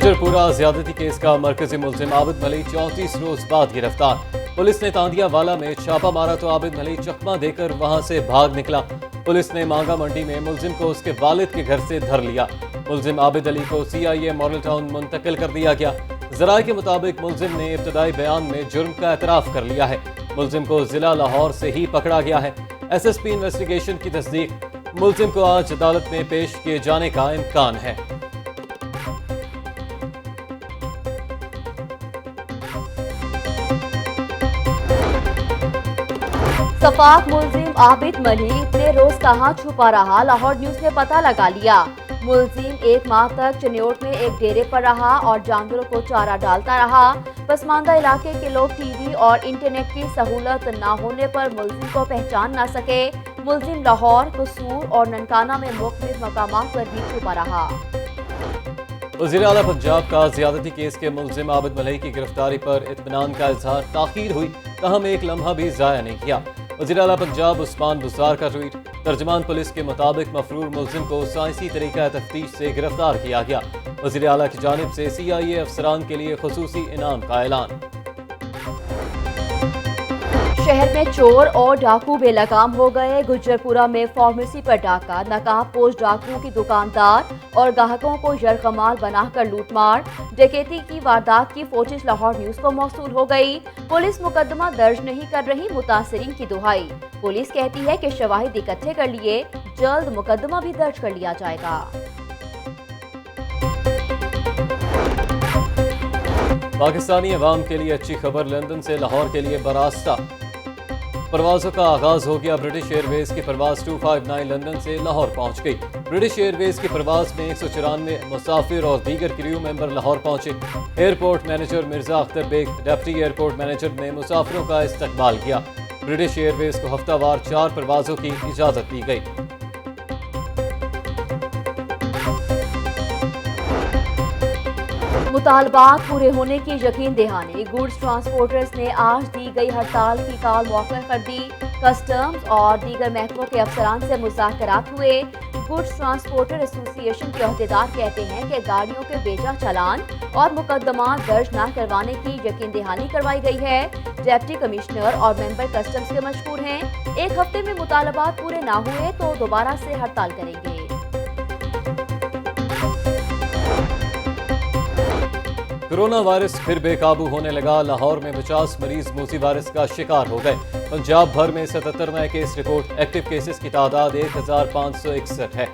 गुजरपुरा ज्यादती केस का मरकजी मुलजिम आबिद मलिक 34 रोज बाद गिरफ्तार। पुलिस ने तांदियावाला में छापा मारा तो आबिद मलिक चकमा देकर वहां से भाग निकला। पुलिस ने मांगा मंडी में मुलजिम को उसके वालिद के घर से धर लिया। मुलजिम आबिद अली को CIA मॉडल टाउन मुंतकिल कर दिया गया। जराये के मुताबिक मुलजिम ने इब्तदाई बयान में जुर्म का एतराफ कर लिया है। मुलजिम को जिला लाहौर से ही पकड़ा गया है। SSP इन्वेस्टिगेशन की तस्दीक, मुलजिम को आज अदालत में पेश किए जाने का इम्कान है। सफाक मुलजिम आबिद मलिक इतने रोज कहां छुपा रहा, लाहौर न्यूज ने पता लगा लिया। मुलजिम 1 माह तक चन्योट में एक डेरे पर रहा और जानवरों को चारा डालता रहा। पसमानदा इलाके के लोग TV और इंटरनेट की सहूलत न होने पर मुलजिम को पहचान न सके। मुलजिम लाहौर, कसूर और ननकाना में मुख्तलिफ मकामात पर भी छुपा रहा। वज़ीर आला पंजाब का ज्यादती केस के मुलजिम आबिद मलिक की गिरफ्तारी पर इत्मीनान का इजहार ताखीर हुई, तहम एक लम्हा भी ज़ाया नहीं किया। वज़ीर आला पंजाब उस्मान बुज़दार का ट्वीट, तर्जमान पुलिस के मुताबिक मफरूर मुलजिम को साइंसी तरीका तफ्तीश से गिरफ्तार किया गया। वज़ीर आला की जानिब से CIA अफसरान के लिए खुसूसी इनाम का ऐलान। शहर में चोर और डाकू बेलगाम हो गए। गुजरपुरा में फार्मेसी पर डाका, नकाब पोश डाकुओं की दुकानदार और ग्राहकों को यरगमाल बनाकर लूटमार। डकैती की वारदात की फुटेज लाहौर न्यूज को मौसूल हो गई। पुलिस मुकदमा दर्ज नहीं कर रही, मुतासरीन की दुहाई। पुलिस कहती है कि शवाहिद इकट्ठे कर लिए, जल्द मुकदमा भी दर्ज कर लिया जाएगा। पाकिस्तानी अवाम के लिए अच्छी खबर, लंदन से लाहौर के लिए बरास्ता परवाज़ों का आगाज हो गया। ब्रिटिश एयरवेज की परवाज़ 259 लंदन से लाहौर पहुंच गई। ब्रिटिश एयरवेज की परवाज़ में 194 मुसाफिर और दीगर क्रू मेंबर लाहौर पहुंचे। Airport manager Mirza Akhtar Baig, deputy airport manager ने मुसाफिरों का इस्तकबाल किया। ब्रिटिश एयरवेज को हफ्तावार 4 परवाज़ों की इजाज़त दी गई। मुतालबात पूरे होने की यकीन दहानी, गुड्स ट्रांसपोर्टर्स ने आज दी गई हड़ताल की काल मौखर कर दी। कस्टम्स और दीगर महकमों के अफसरान से मुज़ाकरात हुए। गुड्स ट्रांसपोर्टर एसोसिएशन के अहदेदार कहते हैं कि गाड़ियों के बेजा चालान और मुकदमा दर्ज न करवाने की यकीन दहानी करवाई गई है। डिप्टी कमिश्नर और मेंबर कस्टम्स के मशहूर हैं, 1 हफ्ते में मुतालबात पूरे ना हुए तो दोबारा से हड़ताल करेंगे। कोरोना वायरस फिर बेकाबू होने लगा। लाहौर में 50 मरीज मूसी वायरस का शिकार हो गए। पंजाब भर में 77 नए केस रिपोर्ट। एक्टिव केसेस की तादाद 1561 है।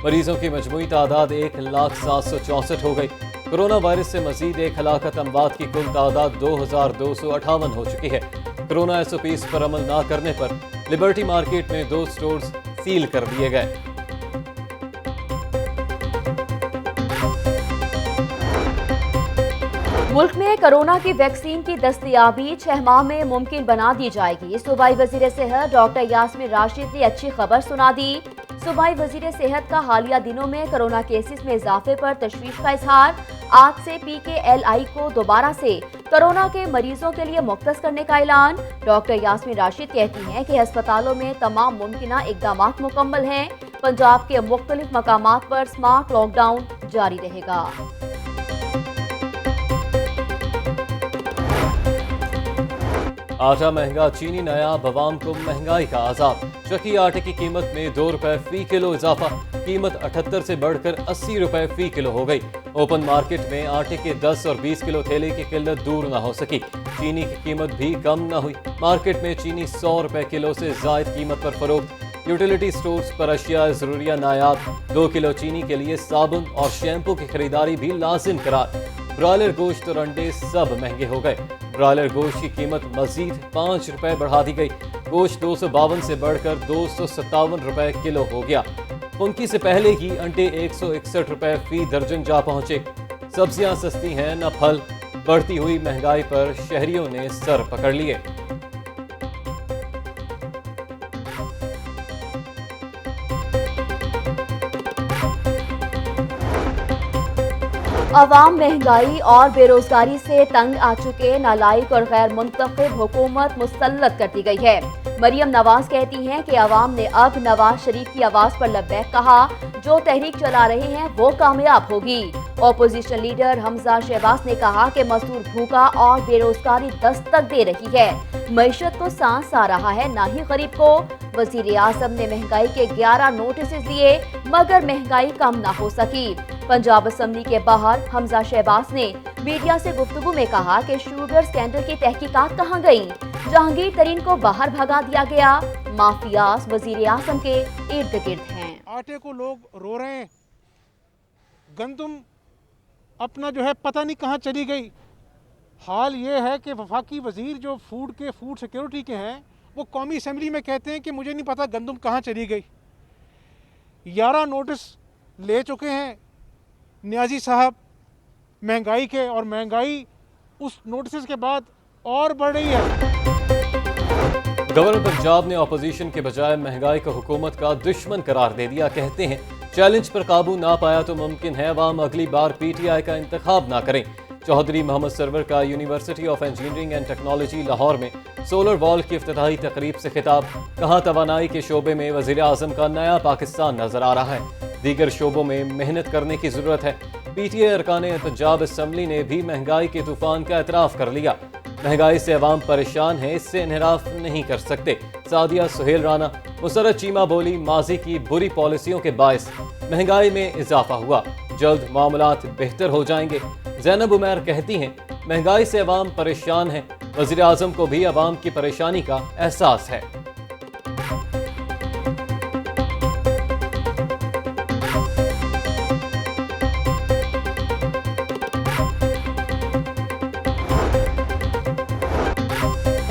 मरीजों की मजमूई तादाद 1,0764 हो गई। कोरोना वायरस से मजीद 1 हलाकत अमवात की कुल तादाद 2258 हो चुकी है। कोरोना SOPs पर अमल न करने पर लिबर्टी मार्केट में 2 स्टोर्स सील कर दिए गए। मुल्क में कोरोना की वैक्सीन की दस्तयाबी 6 माह में मुमकिन बना दी जाएगी। सूबाई वजीर सेहत डॉक्टर यास्मीन राशिद ने अच्छी खबर सुना दी। सूबाई वजीर सेहत का हालिया दिनों में कोरोना केसेस में इजाफे पर तशवीश का इजहार। आज से PKLI को दोबारा से कोरोना के मरीजों के लिए मुख्तस करने का ऐलान। डॉक्टर यास्मीन राशिद कहती हैं कि अस्पतालों में तमाम मुमकिना इक़दामात मुकम्मल हैं। पंजाब के मुख्तलिफ मकामात पर स्मार्ट लॉकडाउन जारी रहेगा। आटा महंगा, चीनी नायाब, अवाम को महंगाई का अजाब। चक्की आटे की कीमत में 2 रुपए फी किलो इजाफा। कीमत 78 से बढ़कर 80 रुपए फी किलो हो गई। ओपन मार्केट में आटे के 10 और 20 किलो थैले की किल्लत दूर न हो सकी। चीनी की कीमत भी कम न हुई। मार्केट में चीनी 100 रुपए किलो से जायद कीमत पर फरोख्त। यूटिलिटी स्टोर्स पर अशिया ज़रूरिया नायाब। 2 किलो चीनी के लिए साबुन और शैम्पू की खरीदारी भी लाजिम करार। ब्रॉयलर गोश्त और अंडे सब महंगे हो गए। ब्रॉयलर गोश्त की कीमत मजीद 5 रुपए बढ़ा दी गई। गोश्त 252 से बढ़कर 257 रुपए किलो हो गया। उनकी से पहले ही अंडे 161 रुपए फी दर्जन जा पहुंचे। सब्जियां सस्ती हैं न फल। बढ़ती हुई महंगाई पर शहरियों ने सर पकड़ लिए। अवाम महंगाई और बेरोजगारी से तंग आ चुके नालायक और गैर मुंतखब हुकूमत मुसल्लत कर दी गई है। मरियम नवाज कहती हैं कि अवाम ने अब नवाज शरीफ की आवाज पर लब्बैक कहा। जो तहरीक चला रहे हैं वो कामयाब होगी। ऑपोजिशन लीडर हमजा शहबाज ने कहा कि मजदूर भूखा और बेरोजगारी दस्तक दे रही है। मईशत को सांस आ रहा है, ना ही गरीब को। वजीर आजम ने महंगाई के 11 नोटिस दिए मगर महंगाई कम ना हो सकी। पंजाब असम्बली के बाहर हमजा शहबाज ने मीडिया से गुफ्तगू में कहा कि शुगर स्कैंडल की तहकीकात कहाँ गई? जहांगीर तरीन को बाहर भगा दिया गया। माफियाज वजीर आजम के इर्द गिर्द हैं। आटे को लोग रो रहे हैं, गंदम अपना जो है पता नहीं कहाँ चली गई। हाल ये है कि वफाकी वजीर जो फूड सिक्योरिटी के हैं वो कौमी असम्बली में कहते हैं कि मुझे नहीं पता गंदम कहाँ चली गई। 11 नोटिस ले चुके हैं नियाजी साहब महंगाई के, और महंगाई उस नोटिस के बाद और बढ़ रही है। गवर्नर पंजाब ने अपोजिशन के बजाय महंगाई को हुकूमत का दुश्मन करार दे दिया। कहते हैं चैलेंज पर काबू ना पाया तो मुमकिन है अवाम अगली बार PTI का इंतखाब ना करें। चौधरी मोहम्मद सरवर का university of engineering and technology Lahore में सोलर वॉल की इफ्तिताही तकरीब से खिताब। कहा तवानाई के शोबे में वजीर आजम का नया पाकिस्तान नजर आ रहा है, दीगर शोबों में मेहनत करने की जरूरत है। PTI अरकान पंजाब असम्बली ने भी महंगाई के तूफान का एतराफ़ कर लिया। महंगाई से अवाम परेशान है, इससे इन्हराफ नहीं कर सकते। सादिया सुहेल राना मुसरत चीमा बोली माजी की बुरी पॉलिसियों के बायस महंगाई में इजाफा हुआ, जल्द मामलात बेहतर हो जाएंगे। जैनब उमैर कहती हैं महंगाई से अवाम परेशान है, वज़ीर आज़म को भी अवाम की परेशानी का एहसास है।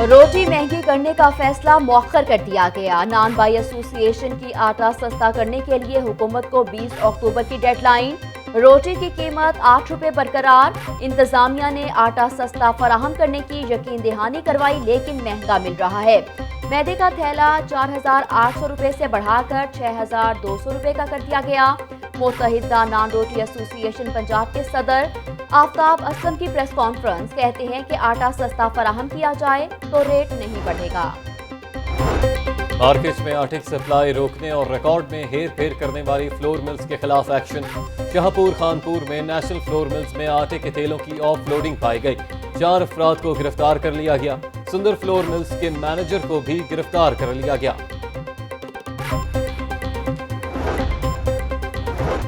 रोटी महंगी करने का फैसला मौखर कर दिया गया। नान बाई एसोसिएशन की आटा सस्ता करने के लिए हुकूमत को 20 अक्टूबर की डेडलाइन। रोटी की कीमत 8 रुपए बरकरार। इंतजामिया ने आटा सस्ता फराहम करने की यकीन दहानी करवाई, लेकिन महंगा मिल रहा है। मैदे का थैला 4,800 रुपए से बढ़ाकर 6,200 रुपए का कर दिया गया। मुत्तहिदा नान रोटी एसोसिएशन पंजाब के सदर आफ्ताब असलम की प्रेस कॉन्फ्रेंस कहते हैं कि आटा सस्ता फराहम किया जाए तो रेट नहीं बढ़ेगा। मार्केट में आटे की सप्लाई रोकने और रिकॉर्ड में हेर फेर करने वाली फ्लोर मिल्स के खिलाफ एक्शन। शाहपुर खानपुर में नेशनल फ्लोर मिल्स में आटे के तेलों की ऑफ लोडिंग पाई गई। 4 अफराद को गिरफ्तार कर लिया गया। सुंदर फ्लोर मिल्स के मैनेजर को भी गिरफ्तार कर लिया गया।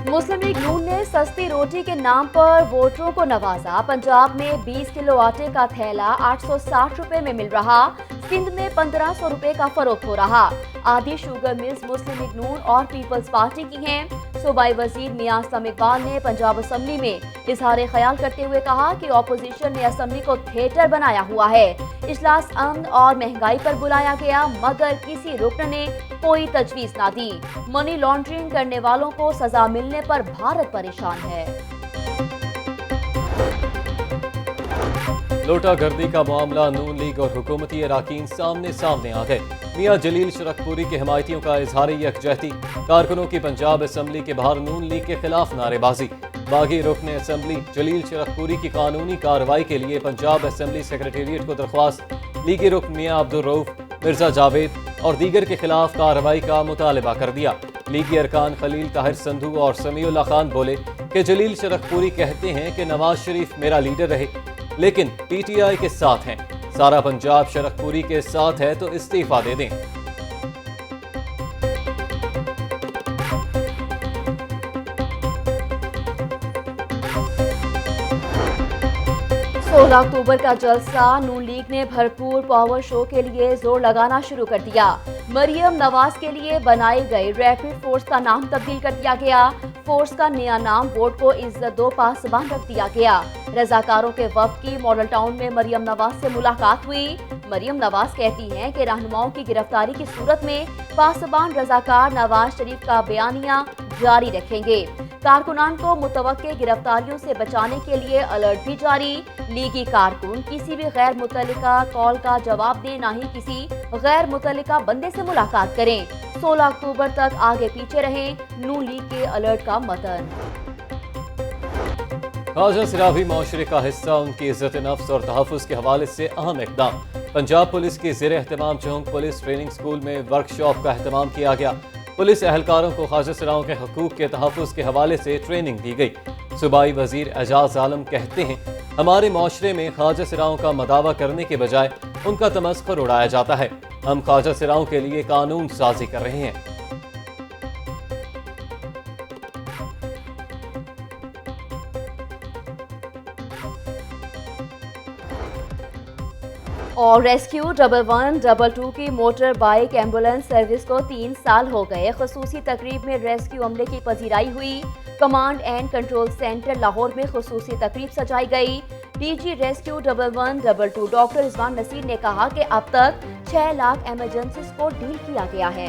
मुस्लिम लीग नून ने सस्ती रोटी के नाम पर वोटरों को नवाजा। पंजाब में 20 किलो आटे का थैला 860 रुपए में मिल रहा। सिंध में 1500 रुपए का फरोख्त हो रहा। आधी शुगर मिल्स मुस्लिम लीग नून और पीपल्स पार्टी की हैं। सूबाई वजीर मियां असलम इकबाल ने पंजाब असम्बली में इजहार ख्याल करते हुए कहा कि ऑपोजिशन ने असम्बली को थिएटर बनाया हुआ है। इजलास अमन और महंगाई पर बुलाया गया मगर किसी रुकन ने कोई तजवीज ना दी। मनी लॉन्ड्रिंग करने वालों को सजा मिलने पर भारत परेशान है। लोटा गर्दी का मामला नून लीग और हुकूमती अराकीन सामने सामने आ गए। मियां जलील शरकपुरी के हिमायतियों का इजहार यकजहती। कारकुनों की पंजाब असम्बली के बाहर नून लीग के खिलाफ नारेबाजी। बागी रुकन असम्बली जलील शरकपुरी की कानूनी कार्रवाई के लिए पंजाब असम्बली सेक्रेटेरिएट को दरख्वास्त। लीगी रुकन मियां अब्दुल रऊफ, मिर्जा जावेद और दीगर के खिलाफ कार्रवाई का मुतालबा कर दिया। लीगी अरकान खलील ताहिर संधू और समीउल्ला खान बोले कि जलील शरकपुरी कहते हैं कि नवाज शरीफ मेरा लीडर रहे, लेकिन PTI के साथ हैं। सारा पंजाब शरकपुरी के साथ है तो इस्तीफा दे दें। 16 अक्टूबर का जलसा। नून लीग ने भरपूर पावर शो के लिए जोर लगाना शुरू कर दिया। मरियम नवाज के लिए बनाई गई रैपिड फोर्स का नाम तब्दील कर दिया गया। फोर्स का नया नाम वोट को इज्जत दो पासबान रख दिया गया। रजाकारों के वफ्द की मॉडल टाउन में मरियम नवाज से मुलाकात हुई। मरियम नवाज कहती हैं कि रहनुमाओं की गिरफ्तारी की सूरत में पासबान रजाकार नवाज शरीफ का बयानिया जारी रखेंगे। कारकुनान को मुतवक्के गिरफ्तारियों से बचाने के लिए अलर्ट भी जारी। लीगी कारकुन किसी भी गैर मुतल्लिका कॉल का जवाब दें, ना ही किसी गैर मुतल्लिका बंदे से मुलाकात करें। 16 अक्टूबर तक आगे पीछे रहें, नून लीग के अलर्ट का मतन। ख्वाजा सिराभी मौशरे का हिस्सा, उनकी इज्जत नफ्स और तहफ़्फ़ुज़ के हवाले से अहम इक़दाम। पंजाब पुलिस के ज़ेर एहतमाम चौंक पुलिस ट्रेनिंग स्कूल में वर्कशॉप का एहतमाम किया गया। पुलिस एहलकारों को ख्वाजा सिराओं के हकूक़ के तहफ़्फ़ुज़ के हवाले से ट्रेनिंग दी गई। सूबाई वजीर एजाज आलम कहते हैं, हमारे माशरे में ख्वाजा सिराओं का मदावा करने के बजाय उनका तमस्खुर उड़ाया जाता है। हम ख्वाजा सिराओं के लिए कानून साजी कर रहे हैं। और रेस्क्यू 1112 की मोटर बाइक एम्बुलेंस सर्विस को 3 साल हो गए। खसूसी तकरीब में रेस्क्यू अमले की पजीराई हुई। Command and control centre Lahore में खसूसी तकरीब सजाई गई। DG rescue 1112 doctor Rizwan Naseer ने कहा कि अब तक 6 लाख एमरजेंसीज को डील किया गया है।